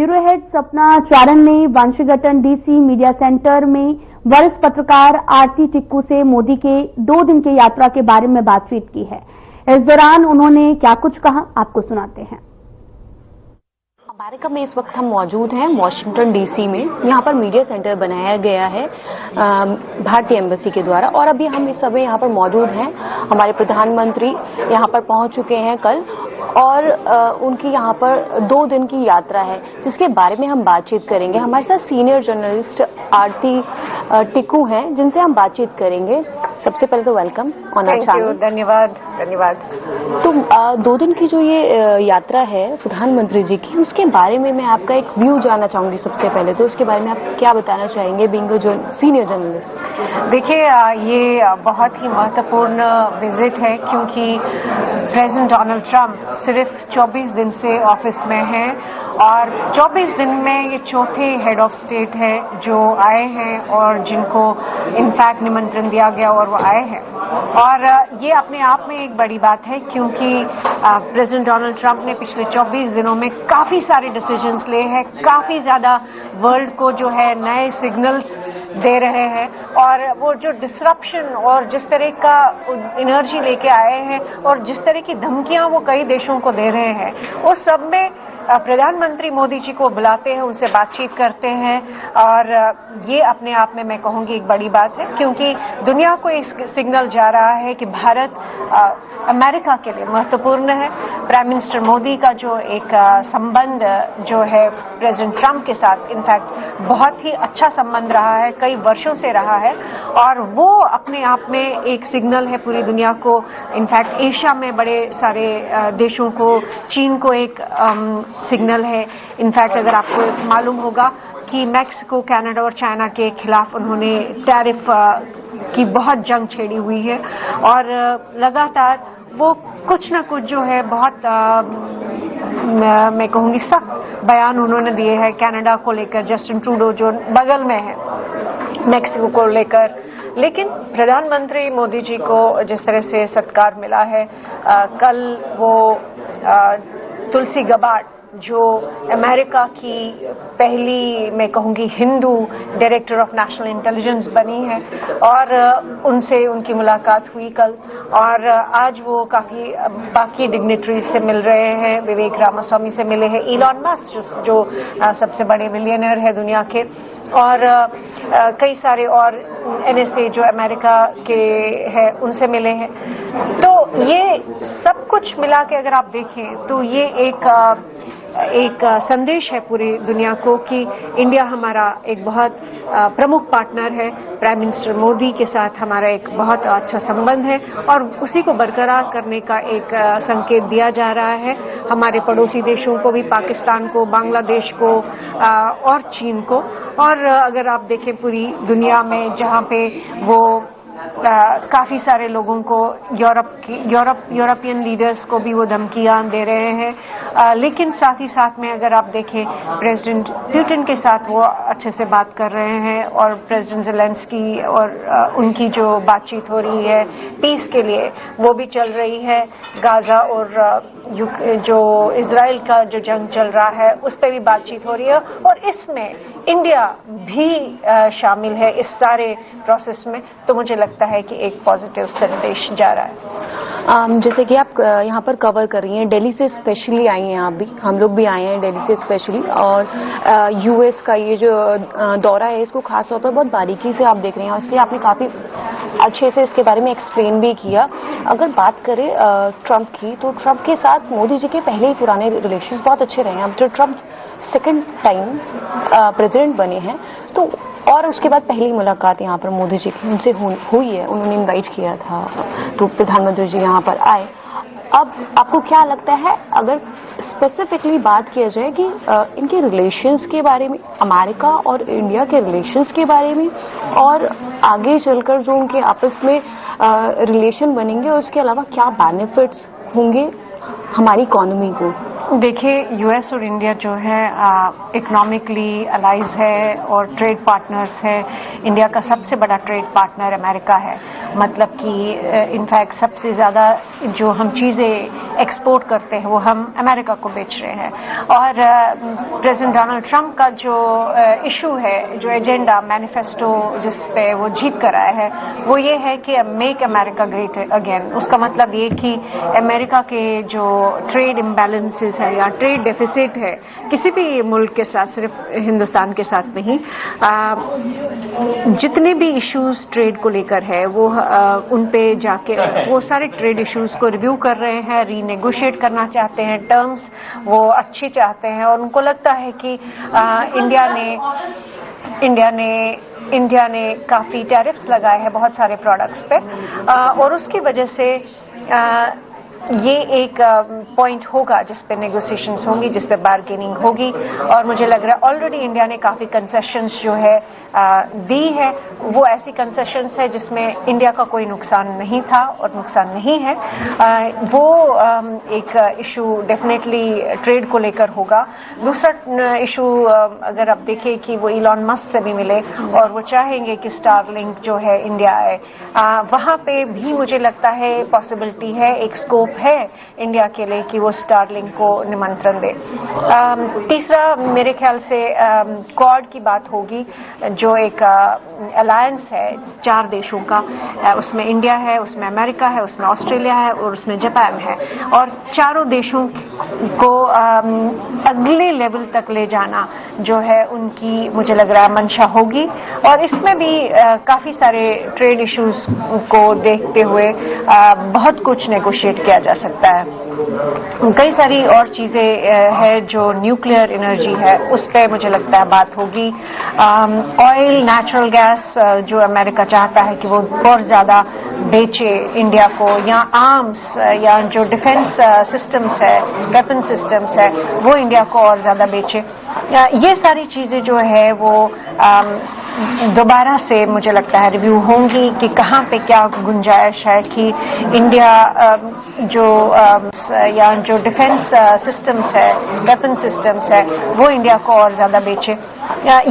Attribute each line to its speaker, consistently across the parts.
Speaker 1: Bureau head सपना चारण ने वंशीगटन DC media centre में वरिष्ठ पत्रकार आरती टिक्कू से मोदी के 2 दिन की यात्रा के बारे में बातचीत की है। इस दौरान उन्होंने क्या कुछ कहा, आपको सुनाते हैं।
Speaker 2: अमेरिका में इस वक्त हम मौजूद हैं वॉशिंगटन डीसी में। यहाँ पर मीडिया सेंटर बनाया गया है भारतीय एम्बेसी के द्वारा, और अभी हम इस समय यहाँ पर मौजूद हैं। हमारे प्रधानमंत्री यहाँ पर पहुंच चुके हैं कल, और उनकी यहाँ पर 2 दिन की यात्रा है जिसके बारे में हम बातचीत करेंगे। हमारे साथ सीनियर जर्नलिस्ट आरती टिक्कू हैं जिनसे हम बातचीत करेंगे। सबसे पहले तो वेलकम ऑन आवर चैनल।
Speaker 3: धन्यवाद।
Speaker 2: तो 2 दिन की जो ये यात्रा है प्रधानमंत्री जी की, उसके बारे में मैं आपका एक व्यू जानना चाहूंगी। सबसे पहले तो उसके बारे में आप क्या बताना चाहेंगे बीइंग अ सीनियर जर्नलिस्ट?
Speaker 3: देखिए, ये बहुत ही महत्वपूर्ण विजिट है क्योंकि प्रेसिडेंट डोनाल्ड ट्रंप सिर्फ 24 दिन से ऑफिस में हैं, और 24 दिन में ये चौथे हेड ऑफ स्टेट है जो आए हैं और जिनको इनफैक्ट निमंत्रण दिया गया और वो आए हैं। और ये अपने आप में एक बड़ी बात है क्योंकि प्रेसिडेंट डोनाल्ड ट्रंप ने पिछले 24 दिनों में काफी सारे डिसीजंस लिए हैं, काफी ज्यादा वर्ल्ड को जो है नए सिग्नल्स दे रहे हैं, और वो जो डिसरप्शन और जिस तरह का एनर्जी लेके आए हैं और जिस तरह की धमकियां वो कई देशों को दे रहे हैं, उस सब में प्रधानमंत्री मोदी जी को बुलाते हैं, उनसे बातचीत करते हैं, और ये अपने आप में मैं कहूंगी एक बड़ी बात है क्योंकि दुनिया को एक सिग्नल जा रहा है कि भारत अमेरिका के लिए महत्वपूर्ण है। प्राइम मिनिस्टर मोदी का जो एक संबंध जो है प्रेसिडेंट ट्रंप के साथ, इनफैक्ट बहुत ही अच्छा संबंध रहा है, कई वर्षों से रहा है, और वो अपने आप में एक सिग्नल है पूरी दुनिया को। इनफैक्ट एशिया में बड़े सारे देशों को, चीन को एक सिग्नल है। इनफैक्ट अगर आपको मालूम होगा कि मैक्सिको, कनाडा और चाइना के खिलाफ उन्होंने टैरिफ की बहुत जंग छेड़ी हुई है, और लगातार वो कुछ ना कुछ जो है बहुत मैं कहूंगी सख्त बयान उन्होंने दिए हैं कनाडा को लेकर, जस्टिन ट्रूडो जो बगल में है, मैक्सिको को लेकर। लेकिन प्रधानमंत्री मोदी जी को जिस तरह से सत्कार मिला है, कल वो तुलसी गबार्ड जो अमेरिका की पहली मैं कहूंगी Hindu director of national intelligence बनी है, और उनसे उनकी मुलाकात हुई कल, और आज वो काफी बाकी डिग्नेटरीज से मिल रहे हैं। विवेक रामास्वामी से मिले हैं, इलॉन मस्क जो सबसे बड़े बिलियनर है दुनिया के, और कई सारे और NSA जो अमेरिका के है उनसे मिले हैं। तो ये सब कुछ मिला के अगर आप देखें तो ये एक संदेश है पूरी दुनिया को कि इंडिया हमारा एक बहुत प्रमुख पार्टनर है। प्राइम मिनिस्टर मोदी के साथ हमारा एक बहुत अच्छा संबंध है, और उसी को बरकरार करने का एक संकेत दिया जा रहा है हमारे पड़ोसी देशों को भी, पाकिस्तान को, बांग्लादेश को और चीन को। और अगर आप देखें पूरी दुनिया में जहां पे वो काफी सारे लोगों को, यूरोपियन लीडर्स को भी वो धमकियां दे रहे हैं, लेकिन साथ ही साथ में अगर आप देखें प्रेसिडेंट पुतिन के साथ वो अच्छे से बात कर रहे हैं, और प्रेसिडेंट ज़ेलेंस्की और उनकी जो बातचीत हो रही है पीस के लिए वो भी चल रही है। गाजा और जो इजराइल का जो जंग चल रहा है उस पर भी बातचीत हो रही है, और इसमें इंडिया भी शामिल है इस सारे प्रोसेस में। तो मुझे लगता है कि एक पॉजिटिव संदेश जा रहा है।
Speaker 2: जैसे कि आप यहाँ पर कवर कर रही हैं, दिल्ली से स्पेशली आई हैं आप भी, हम लोग भी आए हैं दिल्ली से स्पेशली, और US का ये जो दौरा है इसको खास तौर पर बहुत बारीकी से आप देख रही हैं, और इसलिए आपने काफी अच्छे से इसके बारे में एक्सप्लेन भी किया। अगर बात करें ट्रंप की, तो ट्रंप के साथ मोदी जी के पहले ही पुराने रिलेशंस बहुत अच्छे रहे हैं। अब तो ट्रंप सेकंड टाइम प्रेसिडेंट बने हैं, तो और उसके बाद पहली मुलाकात यहाँ पर मोदी जी की उनसे हुई है, उन्होंने इनवाइट किया था तो प्रधानमंत्री जी यहाँ पर आए। अब आपको क्या लगता है, अगर स्पेसिफिकली बात किया जाए कि इनके रिलेशंस के बारे में, अमेरिका और इंडिया के रिलेशंस के बारे में, और आगे चलकर जो उनके आपस में रिलेशन बनेंगे, उसके अलावा क्या बेनिफिट्स होंगे हमारी इकोनॉमी को?
Speaker 3: देखिए, यूएस और इंडिया जो है इकोनॉमिकली अलाइज है और ट्रेड पार्टनर्स है। इंडिया का सबसे बड़ा ट्रेड पार्टनर अमेरिका है, मतलब कि इनफैक्ट सबसे ज़्यादा जो हम चीज़ें एक्सपोर्ट करते हैं वो हम अमेरिका को बेच रहे हैं। और प्रेसिडेंट डोनाल्ड ट्रंप का जो इशू है, जो एजेंडा मैनिफेस्टो जिस पे वो जीत कर आया है, वो ये है कि मेक अमेरिका ग्रेट अगेन। उसका मतलब ये कि अमेरिका के जो ट्रेड इम्बैलेंसेस है या ट्रेड डेफिसिट है किसी भी मुल्क के साथ, सिर्फ हिंदुस्तान के साथ नहीं, जितने भी इश्यूज ट्रेड को लेकर है वो उन पे जाके वो सारे ट्रेड इश्यूज को रिव्यू कर रहे हैं, रीनेगोशिएट करना चाहते हैं, टर्म्स वो अच्छी चाहते हैं। और उनको लगता है कि इंडिया ने काफी टैरिफ्स लगाए हैं बहुत सारे प्रोडक्ट्स पे, और उसकी वजह से ये एक पॉइंट होगा जिस पे नेगोशिएशंस होंगी, जिस पे बार्गेनिंग होगी। और मुझे लग रहा है ऑलरेडी इंडिया ने काफी कंसेशंस जो है दी है। वो ऐसी कंसेशंस है जिसमें इंडिया का कोई नुकसान नहीं था और नुकसान नहीं है। वो एक इशू डेफिनेटली ट्रेड को लेकर होगा। दूसरा इशू अगर आप देखें कि वो इलॉन मस्क से भी मिले और वो चाहेंगे कि स्टारलिंक जो है इंडिया आए, वहां पे भी मुझे लगता है पॉसिबिलिटी है, एक स्कोप है इंडिया के लिए कि वो स्टारलिंक को निमंत्रण दे। तीसरा मेरे ख्याल से क्वाड की बात होगी, जो एक अलायंस है 4 देशों का। उसमें इंडिया है, उसमें अमेरिका है, उसमें ऑस्ट्रेलिया है और उसमें जापान है। और चारों देशों को अगले लेवल तक ले जाना जो है उनकी मुझे लग रहा है मंशा होगी। और इसमें भी काफी सारे ट्रेड इश्यूज को देखते हुए बहुत कुछ नेगोशिएट किया जा सकता है। कई सारी और चीजें है, जो न्यूक्लियर एनर्जी है उस पर मुझे लगता है बात होगी। ऑयल, नेचुरल गैस जो अमेरिका चाहता है कि वो और ज्यादा बेचे इंडिया को, या आर्म्स या जो डिफेंस सिस्टम्स है, वेपन सिस्टम्स है, वो इंडिया को और ज्यादा बेचे। ये सारी चीजें जो है वो दोबारा से मुझे लगता है रिव्यू होंगी कि कहाँ पे क्या गुंजाइश है कि इंडिया या जो डिफेंस सिस्टम्स है, वेपन सिस्टम्स है, वो इंडिया को और ज्यादा बेचे।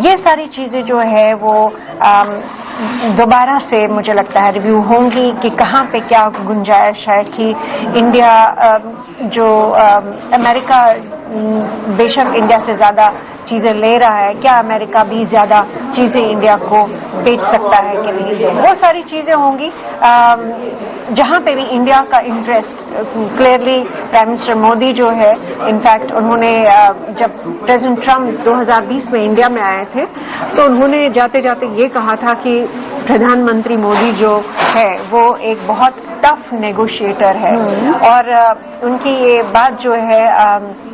Speaker 3: ये सारी चीजें जो है वो दोबारा से मुझे लगता है रिव्यू होंगी कि कहाँ पे क्या गुंजाइश है कि इंडिया अमेरिका बेशक इंडिया से ज्यादा चीजें ले रहा है, क्या अमेरिका भी ज्यादा चीजें इंडिया को बेच सकता है कि नहीं। वो सारी चीजें होंगी जहां पे भी इंडिया का interest clearly prime minister Modi जो है, इनफैक्ट उन्होंने जब प्रेसिडेंट ट्रंप 2020 में इंडिया में आए थे तो उन्होंने जाते जाते ये कहा था कि प्रधानमंत्री मोदी जो है वो एक बहुत टफ नेगोशिएटर है। और उनकी ये बात जो है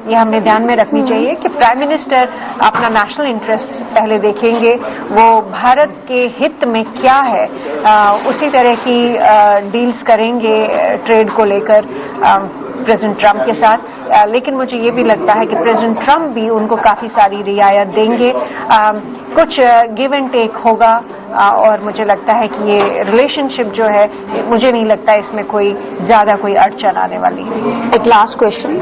Speaker 3: ये हमें ध्यान में रखनी चाहिए कि प्राइम मिनिस्टर अपना नेशनल इंटरेस्ट पहले देखेंगे, वो भारत के हित में क्या है उसी तरह की डील्स करेंगे ट्रेड को लेकर प्रेसिडेंट ट्रंप के साथ। लेकिन मुझे ये भी लगता है कि प्रेसिडेंट ट्रंप भी उनको काफी सारी रियायत देंगे, कुछ गिव एंड टेक होगा। और मुझे लगता है कि ये रिलेशनशिप जो है, मुझे नहीं लगता इसमें कोई ज्यादा कोई अड़चन आने वाली है।
Speaker 2: एक लास्ट क्वेश्चन,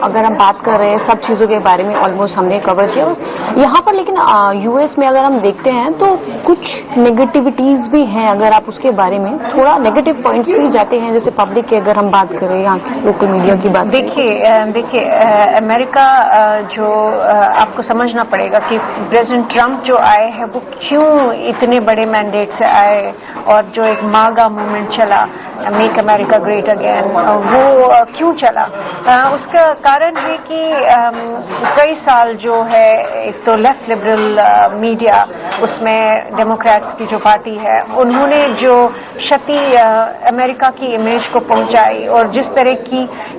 Speaker 2: अगर हम बात कर रहे हैं सब चीजों के बारे में ऑलमोस्ट हमने कवर किया बस यहाँ पर, लेकिन यूएस में अगर हम देखते हैं तो कुछ नेगेटिविटीज भी हैं। अगर आप उसके बारे में थोड़ा नेगेटिव पॉइंट्स भी जाते हैं, जैसे पब्लिक की अगर हम बात करें, यहाँ की लोकल मीडिया की बात।
Speaker 3: देखिए अमेरिका जो आपको समझना पड़ेगा कि प्रेसिडेंट ट्रंप जो आए हैं वो क्यों इतने बड़े मैंडेट से आए, और जो एक मागा मूवमेंट चला, मेक अमेरिका ग्रेट अगेन, वो क्यों चला। उसका कारण है कि कई साल जो है, एक तो लेफ्ट लिबरल मीडिया, उसमें डेमोक्रेट्स की जो पार्टी है, उन्होंने जो क्षति अमेरिका की इमेज को पहुंचाई और जिस तरह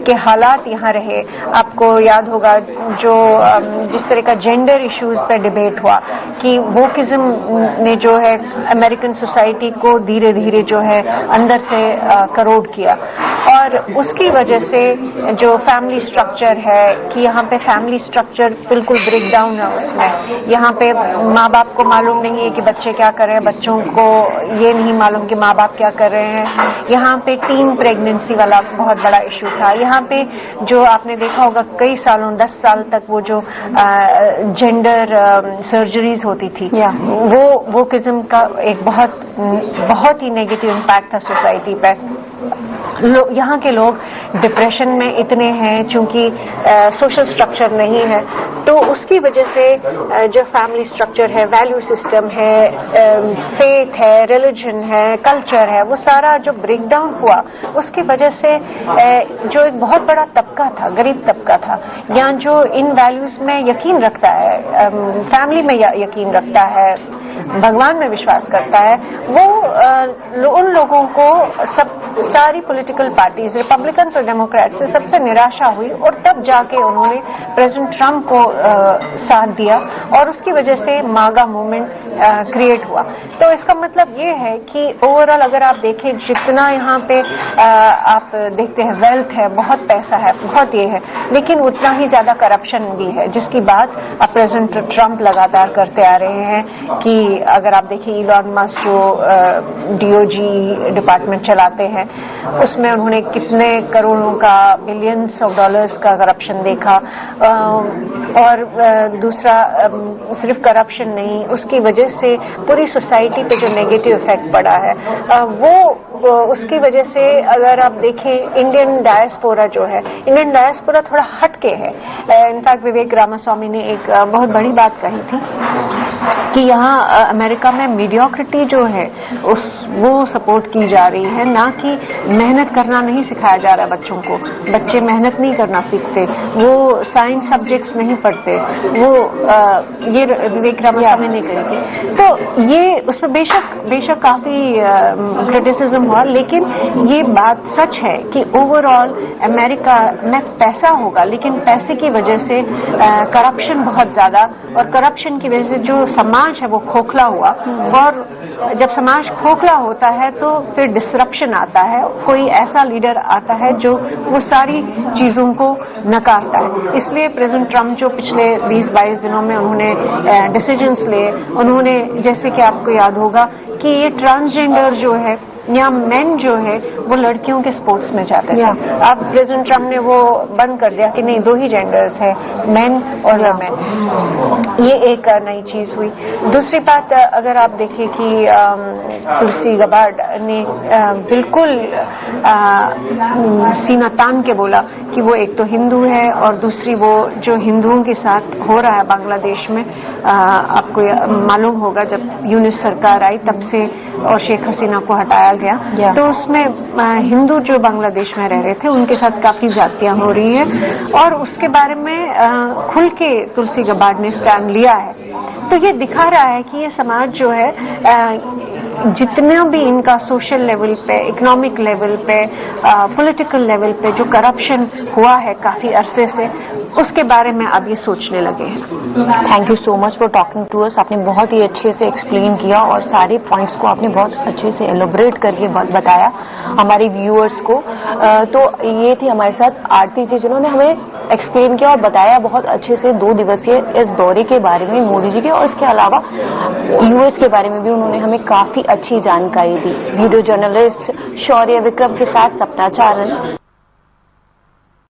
Speaker 3: के हालात यहाँ रहे, आपको याद होगा जिस तरह का जेंडर इश्यूज पे डिबेट हुआ कि वोकिज्म ने जो है अमेरिकन सोसाइटी को धीरे धीरे जो है अंदर से करोड़ किया। और उसकी वजह से जो फैमिली स्ट्रक्चर है कि यहाँ पे फैमिली स्ट्रक्चर बिल्कुल ब्रेक डाउन है उसमें। यहाँ पे माँ बाप को मालूम नहीं है कि बच्चे क्या कर रहे हैं, बच्चों को ये नहीं मालूम कि माँ बाप क्या कर रहे हैं। यहाँ पे टीन प्रेगनेंसी वाला बहुत बड़ा इशू था। यहाँ पे जो आपने देखा होगा कई सालों 10 साल तक वो जो जेंडर सर्जरीज होती थी, वो किस्म का एक बहुत ही नेगेटिव इम्पैक्ट था सोसाइटी पे। यहाँ के लोग डिप्रेशन में इतने हैं चूंकि सोशल स्ट्रक्चर नहीं है, तो उसकी वजह से जो फैमिली स्ट्रक्चर है, वैल्यू सिस्टम है, फेथ है, रिलीजन है, कल्चर है, वो सारा जो ब्रेकडाउन हुआ उसकी वजह से जो एक बहुत बड़ा तबका था, गरीब तबका था, या जो इन वैल्यूज में यकीन रखता है, फैमिली में यकीन रखता है, भगवान में विश्वास करता है, वो उन लोगों को सारी पॉलिटिकल पार्टीज, रिपब्लिकन और डेमोक्रेट से सबसे निराशा हुई और तब जाके उन्होंने प्रेसिडेंट ट्रंप को साथ दिया और उसकी वजह से मागा मूवमेंट क्रिएट हुआ। तो इसका मतलब ये है कि ओवरऑल अगर आप देखें जितना यहाँ पे आप देखते हैं वेल्थ है, बहुत पैसा है, बहुत ये है, लेकिन उतना ही ज्यादा करप्शन भी है, जिसकी बात अब प्रेसिडेंट ट्रंप लगातार करते आ रहे हैं कि अगर आप देखिए इलॉन मस्क जो डीओजी डिपार्टमेंट चलाते हैं उसमें उन्होंने कितने करोड़ों का, बिलियंस ऑफ डॉलर्स का करप्शन देखा। और दूसरा सिर्फ करप्शन नहीं, उसकी वजह से पूरी सोसाइटी पे जो नेगेटिव इफेक्ट पड़ा है वो उसकी वजह से अगर आप देखें इंडियन डायस्पोरा जो है, इंडियन डायस्पोरा थोड़ा हटके है। इनफैक्ट विवेक रामास्वामी ने एक बहुत बड़ी बात कही थी कि यहाँ अमेरिका में मीडियोक्रिटी जो है वो सपोर्ट की जा रही है, ना कि मेहनत करना नहीं सिखाया जा रहा है बच्चों को। बच्चे मेहनत नहीं करना सीखते, वो साइंस सब्जेक्ट्स नहीं पढ़ते, वो ये विवेक रामास्वामी ने कही थी। तो ये उसमें बेशक काफी क्रिटिसिज्म हुआ, लेकिन ये बात सच है कि ओवरऑल अमेरिका में पैसा होगा, लेकिन पैसे की वजह से करप्शन बहुत ज्यादा, और करप्शन की वजह से जो समाज है वो खोखला हुआ, और जब समाज खोखला होता है तो फिर डिसरप्शन आता है, कोई ऐसा लीडर आता है जो वो सारी चीजों को नकारता है। इसलिए प्रेसिडेंट ट्रंप जो पिछले 20-22 दिनों में उन्होंने डिसीजंस लिए, उन्होंने जैसे कि आपको याद होगा कि ये ट्रांसजेंडर जो है या मेन जो है वो लड़कियों के स्पोर्ट्स में जाते थे। अब प्रेसिडेंट ट्रंप ने वो बंद कर दिया कि नहीं, 2 ही जेंडर्स है, मेन और वुमेन। ये एक नई चीज हुई। दूसरी बात अगर आप देखें कि तुलसी गबार्ड ने बिल्कुल सीना तान के बोला कि वो एक तो हिंदू है और दूसरी वो जो हिंदुओं के साथ हो रहा है बांग्लादेश में, आपको मालूम होगा जब यूनिस सरकार आई तब से और शेख हसीना को हटाया गया, तो उसमें हिंदू जो बांग्लादेश में रह रहे थे उनके साथ काफी ज्यादतियां हो रही हैं, और उसके बारे में खुल के तुलसी गबार्ड ने स्टैंड लिया है। तो ये दिखा रहा है कि ये समाज जो है जितना भी इनका सोशल लेवल पे, इकोनॉमिक लेवल पे, पॉलिटिकल लेवल पे जो करप्शन हुआ है काफी अरसे से, उसके बारे में अब ये सोचने लगे हैं।
Speaker 2: Thank you so much for talking to us. आपने बहुत ही अच्छे से एक्सप्लेन किया और सारे पॉइंट्स को आपने बहुत अच्छे से एलोबरेट करके बताया हमारे व्यूअर्स को। तो ये थी हमारे साथ आरती जी, जिन्होंने हमें एक्सप्लेन किया और बताया बहुत अच्छे से 2 दिवसीय इस दौरे के बारे में मोदी जी के, और इसके अलावा यूएस के बारे में भी उन्होंने हमें काफी अच्छी जानकारी दी। वीडियो जर्नलिस्ट शौर्य विक्रम के साथ सपना चारण।